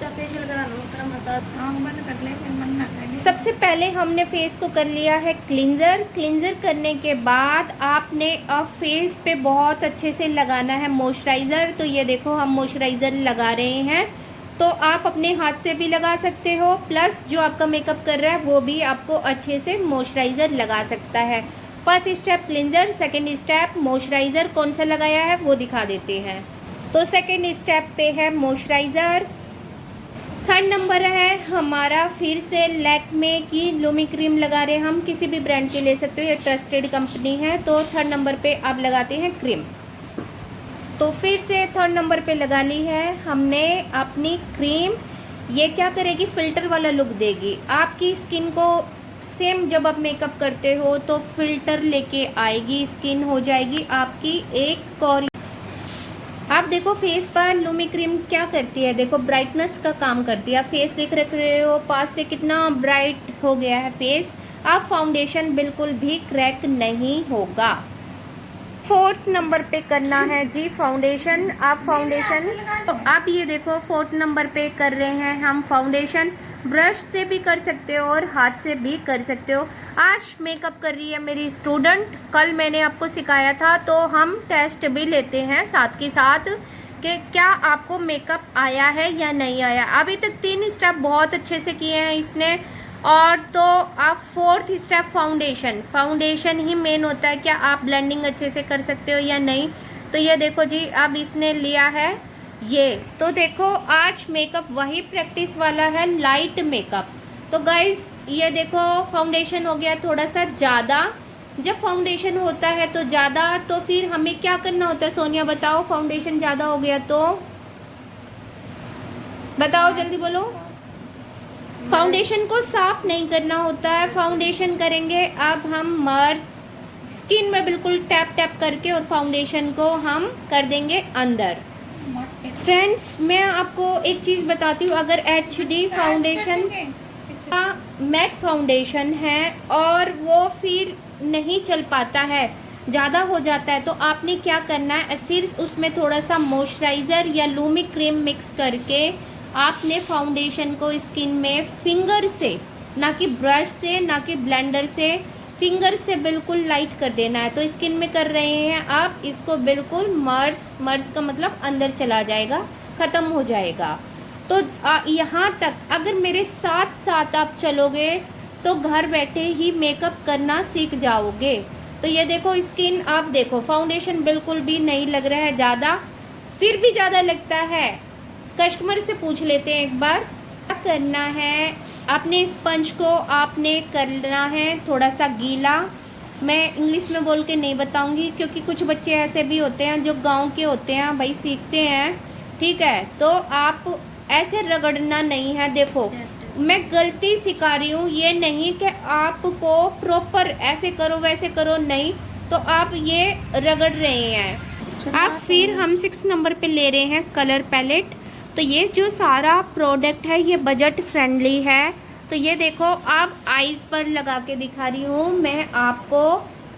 अच्छा फेशियल कराना उस तरह मसाज आँख बंद कर ले फिर मन ना लगे। सबसे पहले हमने फेस को कर लिया है क्लींजर करने के बाद आपने अब फेस पे बहुत अच्छे से लगाना है मॉइस्चराइज़र। तो ये देखो हम मॉइस्चराइज़र लगा रहे हैं, तो आप अपने हाथ से भी लगा सकते हो, प्लस जो आपका मेकअप कर रहा है वो भी आपको अच्छे से मॉइस्चराइज़र लगा सकता है। First step cleanser, second step moisturiser. कौन सा लगाया है वो दिखा देते हैं। तो सेकेंड स्टेप पे है मॉइस्चराइज़र। थर्ड नंबर है हमारा फिर से लैक्मे की लूमी क्रीम लगा रहे हैं हम, किसी भी ब्रांड के ले सकते हो, ये ट्रस्टेड कंपनी है। तो थर्ड नंबर पे आप लगाते हैं क्रीम। तो फिर से थर्ड नंबर पे लगा ली है हमने अपनी क्रीम। ये क्या करेगी, फिल्टर वाला लुक देगी आपकी स्किन को। सेम जब आप मेकअप करते हो तो फिल्टर लेके आएगी, स्किन हो जाएगी आपकी एक कोरी। आप देखो फेस पर लूमी क्रीम क्या करती है, देखो ब्राइटनेस का काम करती है। आप फेस देख रहे हो पास से कितना ब्राइट हो गया है फेस। आप फाउंडेशन बिल्कुल भी क्रैक नहीं होगा। फोर्थ नंबर पे करना है जी फाउंडेशन। आप फाउंडेशन, तो आप ये देखो फोर्थ नंबर पे कर रहे हैं हम फाउंडेशन। ब्रश से भी कर सकते हो और हाथ से भी कर सकते हो। आज मेकअप कर रही है मेरी स्टूडेंट, कल मैंने आपको सिखाया था, तो हम टेस्ट भी लेते हैं साथ के साथ कि क्या आपको मेकअप आया है या नहीं आया। अभी तक 3 स्टेप बहुत अच्छे से किए हैं इसने। और तो आप फोर्थ स्टेप फाउंडेशन ही मेन होता है, क्या आप ब्लेंडिंग अच्छे से कर सकते हो या नहीं। तो ये देखो जी अब इसने लिया है ये। तो देखो आज मेकअप वही प्रैक्टिस वाला है, लाइट मेकअप। तो गाइज ये देखो फाउंडेशन हो गया थोड़ा सा ज़्यादा। जब फाउंडेशन होता है तो ज़्यादा, तो फिर हमें क्या करना होता है सोनिया बताओ। फाउंडेशन ज़्यादा हो गया तो बताओ जल्दी बोलो। फाउंडेशन को साफ नहीं करना होता है, फाउंडेशन करेंगे अब हम मर्ज स्किन में बिल्कुल टैप टैप करके, और फाउंडेशन को हम कर देंगे अंदर। फ्रेंड्स मैं आपको एक चीज़ बताती हूँ, अगर HD फाउंडेशन का मैट फाउंडेशन है और वो फिर नहीं चल पाता है, ज़्यादा हो जाता है, तो आपने क्या करना है, फिर उसमें थोड़ा सा मॉइस्चराइज़र या लूमी क्रीम मिक्स करके आपने फाउंडेशन को स्किन में फिंगर से, ना कि ब्रश से, ना कि ब्लेंडर से, फिंगर से बिल्कुल लाइट कर देना है। तो स्किन में कर रहे हैं आप इसको बिल्कुल मर्ज का मतलब अंदर चला जाएगा, ख़त्म हो जाएगा। तो यहाँ तक अगर मेरे साथ साथ आप चलोगे तो घर बैठे ही मेकअप करना सीख जाओगे। तो ये देखो स्किन, आप देखो फाउंडेशन बिल्कुल भी नहीं लग रहा है ज़्यादा, फिर भी ज़्यादा लगता है। कस्टमर से पूछ लेते हैं एक बार। क्या करना है, अपने स्पंज को आपने करना है थोड़ा सा गीला। मैं इंग्लिश में बोल के नहीं बताऊंगी, क्योंकि कुछ बच्चे ऐसे भी होते हैं जो गांव के होते हैं भाई, सीखते हैं, ठीक है। तो आप ऐसे रगड़ना नहीं है। देखो मैं गलती सिखा रही हूँ, ये नहीं कि आपको प्रॉपर ऐसे करो वैसे करो, नहीं। तो आप ये रगड़ रहे हैं आप। फिर हम 6 नंबर पे ले रहे हैं कलर पैलेट। तो ये जो सारा प्रोडक्ट है ये बजट फ्रेंडली है। तो ये देखो आप आईज पर लगा के दिखा रही हूँ मैं आपको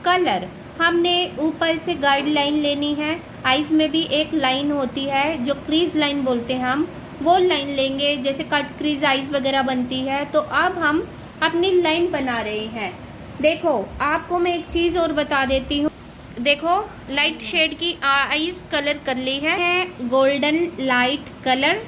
कलर। हमने ऊपर से गाइडलाइन लेनी है, आईज में भी एक लाइन होती है जो क्रीज लाइन बोलते हैं हम, वो लाइन लेंगे, जैसे कट क्रीज आईज वगैरह बनती है। तो अब हम अपनी लाइन बना रहे हैं। देखो आपको मैं एक चीज़ और बता देती हूँ, देखो लाइट शेड की आईज कलर कर ली है गोल्डन लाइट कलर।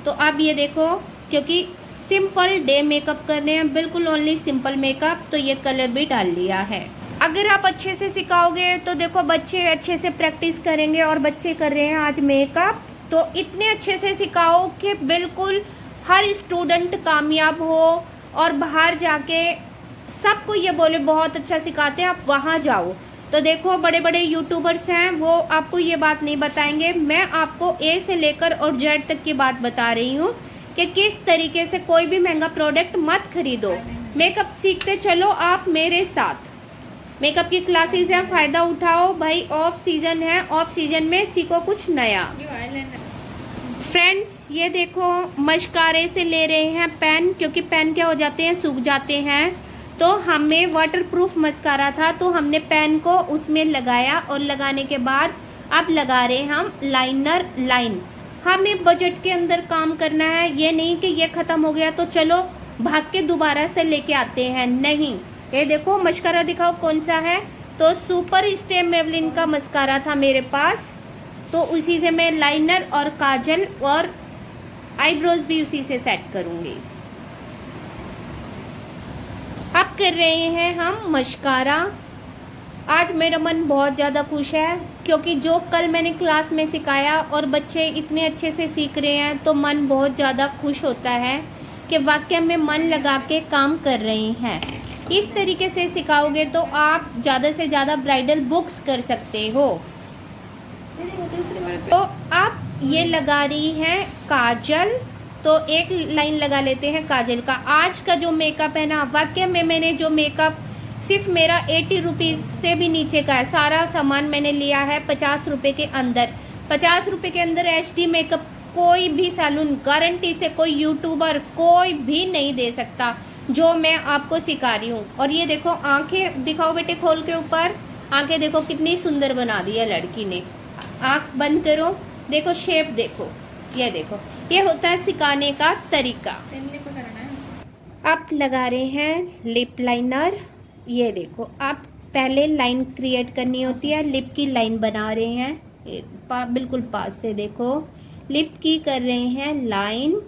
तो अब ये देखो, क्योंकि सिंपल डे मेकअप कर रहे हैं, बिल्कुल ओनली सिंपल मेकअप, तो ये कलर भी डाल लिया है। अगर आप अच्छे से सिखाओगे तो देखो बच्चे अच्छे से प्रैक्टिस करेंगे, और बच्चे कर रहे हैं आज मेकअप, तो इतने अच्छे से सिखाओ कि बिल्कुल हर स्टूडेंट कामयाब हो और बाहर जाके सबको ये बोले बहुत अच्छा सिखाते हैं, आप वहाँ जाओ। तो देखो बड़े बड़े यूट्यूबर्स हैं, वो आपको ये बात नहीं बताएंगे। मैं आपको A से लेकर और Z तक की बात बता रही हूँ कि किस तरीके से कोई भी महंगा प्रोडक्ट मत खरीदो। मेकअप सीखते चलो आप मेरे साथ। मेकअप की क्लासेस हैं, फ़ायदा उठाओ भाई। ऑफ सीज़न है, ऑफ सीज़न में सीखो कुछ नया। फ्रेंड्स ये देखो मस्कारे से ले रहे हैं पेन, क्योंकि पेन क्या हो जाते हैं, सूख जाते हैं। तो हमें वाटरप्रूफ मस्कारा था, तो हमने पेन को उसमें लगाया, और लगाने के बाद अब लगा रहे हैं हम लाइनर लाइन। हमें बजट के अंदर काम करना है। ये नहीं कि ये ख़त्म हो गया तो चलो भाग के दोबारा से लेके आते हैं, नहीं। ये देखो मस्कारा दिखाओ कौन सा है, तो सुपर स्टे मेवलिन का मस्कारा था मेरे पास, तो उसी से मैं लाइनर और काजल और आईब्रोज भी उसी से सेट करूँगी। अब कर रहे हैं हम मस्कारा। आज मेरा मन बहुत ज़्यादा खुश है क्योंकि जो कल मैंने क्लास में सिखाया और बच्चे इतने अच्छे से सीख रहे हैं, तो मन बहुत ज़्यादा खुश होता है कि वाकई में मन लगा के काम कर रहे हैं। इस तरीके से सिखाओगे तो आप ज़्यादा से ज़्यादा ब्राइडल बुक्स कर सकते हो। तो आप ये लगा रही हैं काजल, तो एक लाइन लगा लेते हैं काजल का। आज का जो मेकअप है ना, वाकई में मैंने जो मेकअप सिर्फ मेरा 80 रुपीज़ से भी नीचे का है। सारा सामान मैंने लिया है 50 रुपये के अंदर। 50 रुपये के अंदर HD मेकअप कोई भी सैलून, गारंटी से कोई यूट्यूबर कोई भी नहीं दे सकता जो मैं आपको सिखा रही हूँ। और ये देखो आंखें दिखाओ बेटे खोल के ऊपर, आंखें देखो कितनी सुंदर बना दी है लड़की ने। आंख बंद करो, देखो शेप देखो, ये देखो, ये होता है सिखाने का तरीका। आप लगा रहे हैं लिप लाइनर। ये देखो आप पहले लाइन क्रिएट करनी होती है, लिप की लाइन बना रहे हैं। बिल्कुल पास से देखो, लिप की कर रहे हैं लाइन।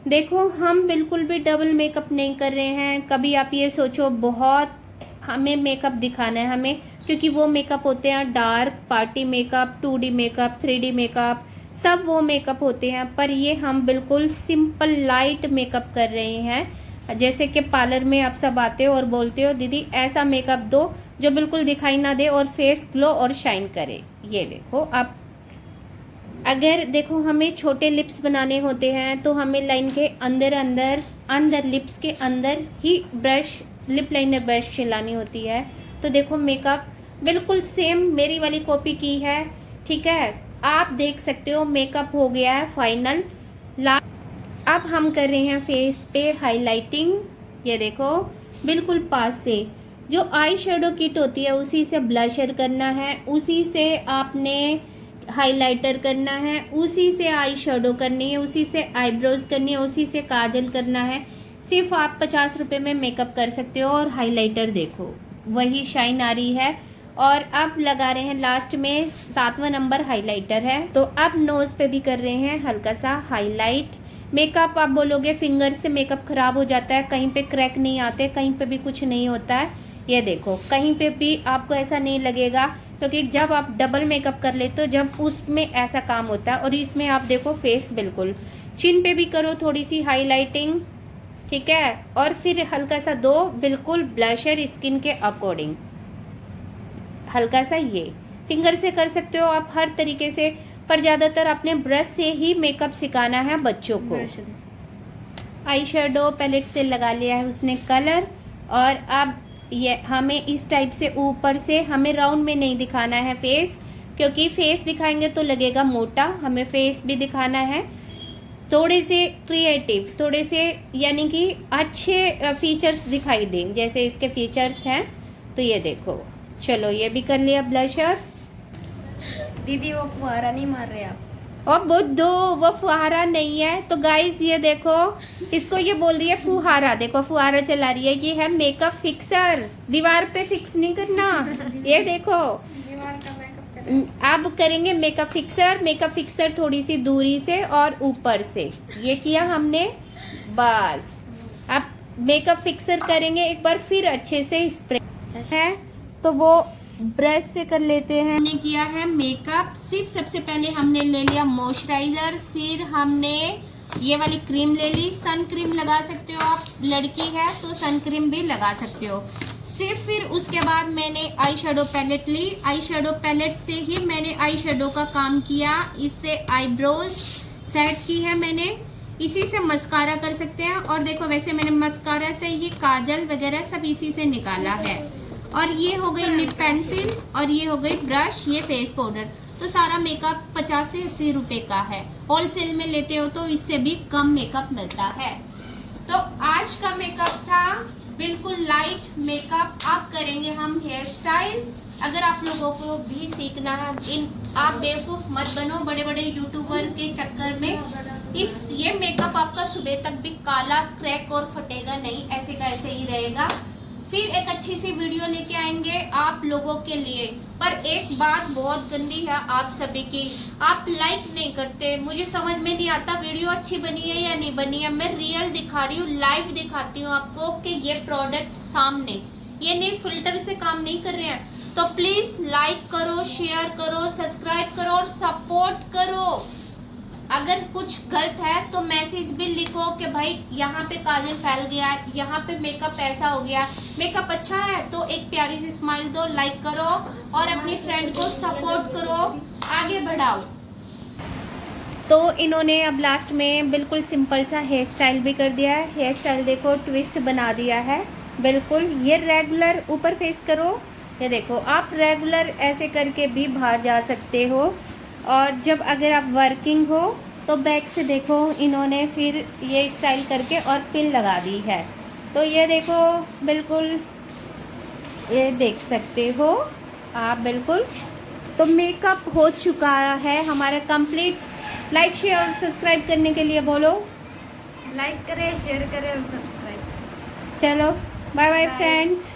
देखो हम बिल्कुल भी डबल मेकअप नहीं कर रहे हैं। कभी आप ये सोचो बहुत हमें मेकअप दिखाना है हमें, क्योंकि वो मेकअप होते हैं dark party makeup, 2D makeup, 3D makeup, सब वो मेकअप होते हैं। पर ये हम बिल्कुल सिंपल लाइट मेकअप कर रहे हैं। जैसे कि पार्लर में आप सब आते हो और बोलते हो दीदी ऐसा मेकअप दो जो बिल्कुल दिखाई ना दे और फेस ग्लो और शाइन करे। ये देखो आप, अगर देखो हमें छोटे लिप्स बनाने होते हैं तो हमें लाइन के अंदर अंदर लिप्स के अंदर ही ब्रश, लिप लाइनर ब्रश चलानी होती है। तो देखो मेकअप बिल्कुल सेम मेरी वाली कॉपी की है, ठीक है। आप देख सकते हो मेकअप हो गया है फाइनल। अब हम कर रहे हैं फेस पे हाइलाइटिंग। ये देखो बिल्कुल पास से जो आई शेडो किट होती है उसी से ब्लशर करना है, उसी से आपने हाइलाइटर करना है, उसी से आई शेडो करनी है, उसी से आईब्रोज करनी है, उसी से काजल करना है। सिर्फ आप 50 रुपये में मेकअप कर सकते हो। और हाइलाइटर देखो वही शाइन आ रही है। और अब लगा रहे हैं लास्ट में 7वां नंबर हाइलाइटर है। तो अब नोज़ पे भी कर रहे हैं हल्का सा हाईलाइट। मेकअप आप बोलोगे फिंगर से मेकअप ख़राब हो जाता है, कहीं पे क्रैक नहीं आते, कहीं पे भी कुछ नहीं होता है। ये देखो कहीं पे भी आपको ऐसा नहीं लगेगा, क्योंकि जब आप डबल मेकअप कर लेते हो जब उसमें ऐसा काम होता है। और इसमें आप देखो फेस बिल्कुल, चिन पे भी करो थोड़ी सी हाईलाइटिंग, ठीक है। और फिर हल्का सा दो बिल्कुल ब्लशर स्किन के अकॉर्डिंग, हल्का सा ये फिंगर से कर सकते हो आप हर तरीके से, पर ज़्यादातर अपने ब्रश से ही मेकअप सिखाना है बच्चों को। आई शेडो पैलेट से लगा लिया है उसने कलर। और अब ये हमें इस टाइप से ऊपर से, हमें राउंड में नहीं दिखाना है फेस, क्योंकि फेस दिखाएंगे तो लगेगा मोटा। हमें फेस भी दिखाना है थोड़े से क्रिएटिव, थोड़े से यानी कि अच्छे फीचर्स दिखाई दें जैसे इसके फीचर्स हैं। तो ये देखो, चलो ये भी कर लिया ब्लशर। दीदी वो फुहारा नहीं मार रहे आप। और बुद्धू वो फुहारा नहीं है। तो गाइस ये देखो, इसको ये बोल रही है फुहारा, देखो फुहारा चला रही है। ये है मेकअप फिक्सर, दीवार पे फिक्स नहीं करना। ये देखो दीवार का मेकअप अब करेंगे मेकअप फिक्सर। मेकअप फिक्सर थोड़ी सी दूरी से और ऊपर से ये किया हमने, बस। अब मेकअप फिक्सर करेंगे एक बार फिर अच्छे से स्प्रे है, तो वो ब्रश से कर लेते हैं। हमने किया है मेकअप, सिर्फ सबसे पहले हमने ले लिया मॉइस्चराइजर, फिर हमने ये वाली क्रीम ले ली। सन क्रीम लगा सकते हो आप, लड़की है तो सन क्रीम भी लगा सकते हो सिर्फ। फिर उसके बाद मैंने आई शेडो पैलेट ली। आई शेडो पैलेट से ही मैंने आई शेडो का काम किया, इससे आईब्रोज सेट की है मैंने, इसी से मस्कारा कर सकते हैं। और देखो वैसे मैंने मस्कारा से ही काजल वगैरह सब इसी से निकाला है। और ये हो गई लिप पेंसिल और ये हो गई ब्रश, ये फेस पाउडर। तो सारा मेकअप 50 से 80 रुपये का है। होलसेल में लेते हो तो इससे भी कम मेकअप मिलता है। तो आज का मेकअप था बिल्कुल लाइट मेकअप आप करेंगे हम हेयर स्टाइल। अगर आप लोगों को भी सीखना है, आप बेवकूफ़ मत बनो बड़े बड़े यूट्यूबर के चक्कर में। ये मेकअप आपका सुबह तक भी काला क्रैक और फटेगा नहीं, ऐसे का ऐसे ही रहेगा। फिर एक अच्छी सी वीडियो लेके आएंगे आप लोगों के लिए। पर एक बात बहुत गंदी है आप सभी की, आप लाइक नहीं करते। मुझे समझ में नहीं आता वीडियो अच्छी बनी है या नहीं बनी है। मैं रियल दिखा रही हूँ, लाइव दिखाती हूँ आपको कि ये प्रोडक्ट सामने, ये नहीं फिल्टर से काम नहीं कर रहे हैं। तो प्लीज लाइक करो, शेयर करो, सब्सक्राइब करो और सपोर्ट करो। अगर कुछ गलत है तो मैसेज भी लिखो कि भाई यहाँ पे काजल फैल गया है, यहाँ पे मेकअप ऐसा हो गया। मेकअप अच्छा है तो एक प्यारी सी स्माइल दो, लाइक करो और अपनी फ्रेंड को सपोर्ट करो, आगे बढ़ाओ। तो इन्होंने अब लास्ट में बिल्कुल सिंपल सा हेयर स्टाइल भी कर दिया है। हेयर स्टाइल देखो, ट्विस्ट बना दिया है बिल्कुल। ये रेगुलर ऊपर फेस करो, ये देखो आप रेगुलर ऐसे करके भी बाहर जा सकते हो। और जब अगर आप वर्किंग हो तो बैक से देखो इन्होंने फिर ये स्टाइल करके और पिन लगा दी है। तो ये देखो बिल्कुल, ये देख सकते हो आप बिल्कुल। तो मेकअप हो चुका है हमारा कंप्लीट। लाइक शेयर और सब्सक्राइब करने के लिए बोलो। लाइक करें, शेयर करें और सब्सक्राइब करें। चलो बाय बाय फ्रेंड्स।